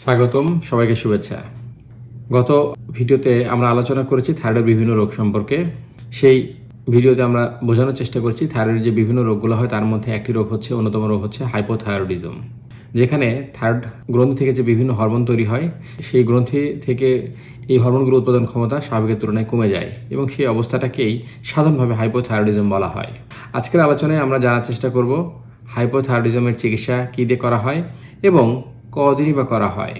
স্বাগতম, সবাইকে শুভেচ্ছা। গত ভিডিওতে আমরা আলোচনা করেছি থাইরয়েডের বিভিন্ন রোগ সম্পর্কে। সেই ভিডিওতে আমরা বোঝানোর চেষ্টা করছি থাইরয়েডের যে বিভিন্ন রোগগুলো হয় তার মধ্যে একটি রোগ হচ্ছে, অন্যতম রোগ হচ্ছে হাইপোথাইরয়েডিজম, যেখানে থাইরয়েড গ্রন্থি থেকে যে বিভিন্ন হরমোন তৈরি হয় সেই গ্রন্থি থেকে এই হরমোনগুলো উৎপাদন ক্ষমতা স্বাভাবিকের তুলনায় কমে যায় এবং সেই অবস্থাটাকেই সাধারণভাবে হাইপোথাইরয়েডিজম বলা হয়। আজকের আলোচনায় আমরা জানার চেষ্টা করব হাইপোথাইরয়েডিজমের চিকিৎসা কী দিয়ে করা হয় এবং কদিনই বা করা হয়।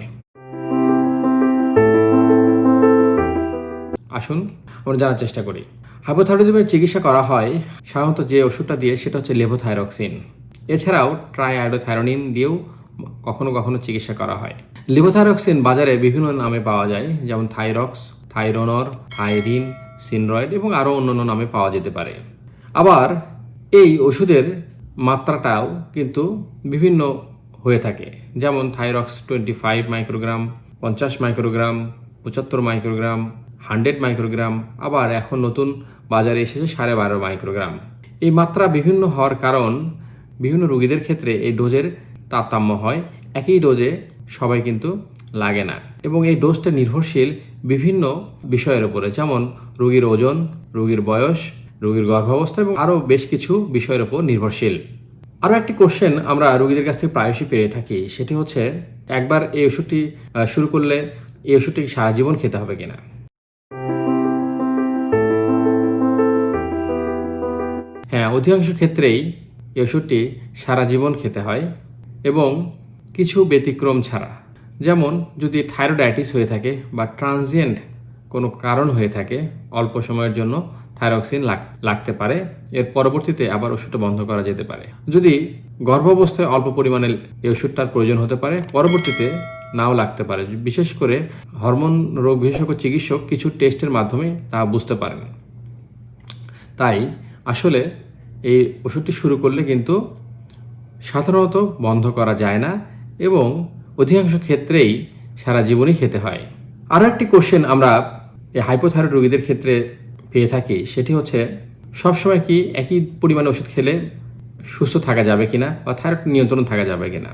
আসুন আমরা জানার চেষ্টা করি। হাইপোথাইরয়েডিজমের চিকিৎসা করা হয় সাধারণত যে ওষুধটা দিয়ে সেটা হচ্ছে লেভোথাইরক্সিন। এছাড়াও ট্রাইআয়োডোথাইরোনিন দিয়েও কখনো কখনো চিকিৎসা করা হয়। লেভোথাইরক্সিন বাজারে বিভিন্ন নামে পাওয়া যায়, যেমন থাইরক্স, থাইরোনর, থাইরিন, সিনরয়েড এবং আরও অন্যান্য নামে পাওয়া যেতে পারে। আবার এই ওষুধের মাত্রাটাও কিন্তু বিভিন্ন হয়ে থাকে, যেমন Thyrox 25 microgram, 50 microgram, 75 microgram, 100 microgram, আবার এখন নতুন বাজারে এসেছে 12.5 মাইক্রোগ্রাম। এই মাত্রা বিভিন্ন হওয়ার কারণ বিভিন্ন রোগীদের ক্ষেত্রে এই ডোজের তারতম্য হয়। একই ডোজে সবাই কিন্তু লাগে না এবং এই ডোজটা নির্ভরশীল বিভিন্ন বিষয়ের উপরে, যেমন রোগীর ওজন, রোগীর বয়স, রোগীর গর্ভাবস্থা এবং আরও বেশ কিছু বিষয়ের উপর নির্ভরশীল। আরও একটি কোশ্চেন আমরা রোগীদের কাছ থেকে প্রায়শই পেয়ে থাকি, সেটি হচ্ছে একবার এই ওষুধটি শুরু করলে এই ওষুধটি সারা জীবন খেতে হবে কিনা। হ্যাঁ, অধিকাংশ ক্ষেত্রেই এই ওষুধটি সারা জীবন খেতে হয় এবং কিছু ব্যতিক্রম ছাড়া, যেমন যদি থাইরয়েডাইটিস হয়ে থাকে বা ট্রানজিয়েন্ট কোনো কারণ হয়ে থাকে, অল্প সময়ের জন্য থাইরক্সিন লাগতে পারে, এর পরবর্তীতে আবার ওষুধটা বন্ধ করা যেতে পারে। যদি গর্ভাবস্থায় অল্প পরিমাণে এই ওষুধটার প্রয়োজন হতে পারে, পরবর্তীতে নাও লাগতে পারে। বিশেষ করে হরমোন রোগ বিশেষজ্ঞ চিকিৎসক কিছু টেস্টের মাধ্যমে তা বুঝতে পারেন। তাই আসলে এই ওষুধটি শুরু করলে কিন্তু সাধারণত বন্ধ করা যায় না এবং অধিকাংশ ক্ষেত্রেই সারা জীবনই খেতে হয়। আরও একটি কোশ্চেন আমরা এই হাইপোথাইরয়েড রোগীদের ক্ষেত্রে পেয়ে থাকি, সেটি হচ্ছে সবসময় কি একই পরিমাণে ওষুধ খেলে সুস্থ থাকা যাবে কিনা বা থাইরয়েড নিয়ন্ত্রণ থাকা যাবে কিনা।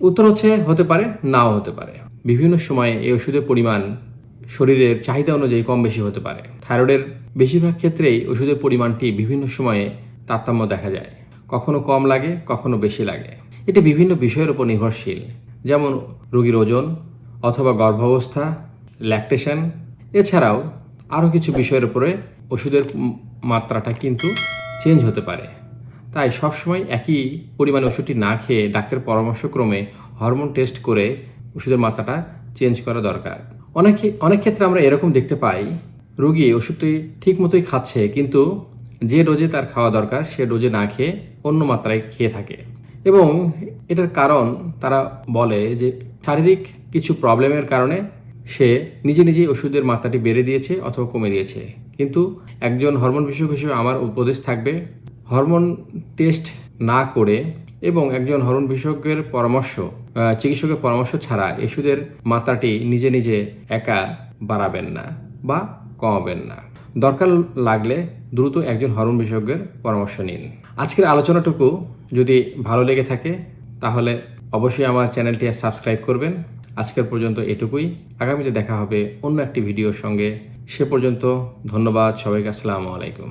উত্তর হচ্ছে হতে পারে, নাও হতে পারে। বিভিন্ন সময়ে এই ওষুধের পরিমাণ শরীরের চাহিদা অনুযায়ী কম বেশি হতে পারে। থাইরয়েডের বেশিরভাগ ক্ষেত্রেই ওষুধের পরিমাণটি বিভিন্ন সময়ে তারতম্য দেখা যায়, কখনো কম লাগে, কখনো বেশি লাগে। এটি বিভিন্ন বিষয়ের উপর নির্ভরশীল, যেমন রোগীর ওজন অথবা গর্ভাবস্থা, ল্যাকটেশন, এছাড়াও আরও কিছু বিষয়ের উপরে ওষুধের মাত্রাটা কিন্তু চেঞ্জ হতে পারে। তাই সবসময় একই পরিমাণে ওষুধটি না খেয়ে ডাক্তারের পরামর্শক্রমে হরমোন টেস্ট করে ওষুধের মাত্রাটা চেঞ্জ করা দরকার। অনেক ক্ষেত্রে আমরা এরকম দেখতে পাই, রোগী ওষুধটি ঠিক মতোই খাচ্ছে, কিন্তু যে ডোজে তার খাওয়া দরকার সে ডোজে না খেয়ে অন্য মাত্রায় খেয়ে থাকে এবং এটার কারণ তারা বলে যে শারীরিক কিছু প্রবলেমের কারণে সে নিজে নিজেই ওষুধের মাত্রাটি বেড়ে দিয়েছে অথবা কমে দিয়েছে। কিন্তু একজন হরমোন বিশেষজ্ঞ হিসেবে আমার উপদেশ থাকবে, হরমোন টেস্ট না করে এবং একজন হরমোন বিশেষজ্ঞের চিকিৎসকের পরামর্শ ছাড়া ওষুধের মাত্রাটি নিজে নিজে একা বাড়াবেন না বা কমাবেন না। দরকার লাগলে দ্রুত একজন হরমোন বিশেষজ্ঞের পরামর্শ নিন। আজকের আলোচনাটুকু যদি ভালো লেগে থাকে তাহলে অবশ্যই আমার চ্যানেলটি সাবস্ক্রাইব করবেন। আজকের পর্যন্ত এটুকুই। আগামীতে দেখা হবে অন্য একটি ভিডিওর সঙ্গে। সে পর্যন্ত ধন্যবাদ সবাইকে। আসসালামু আলাইকুম।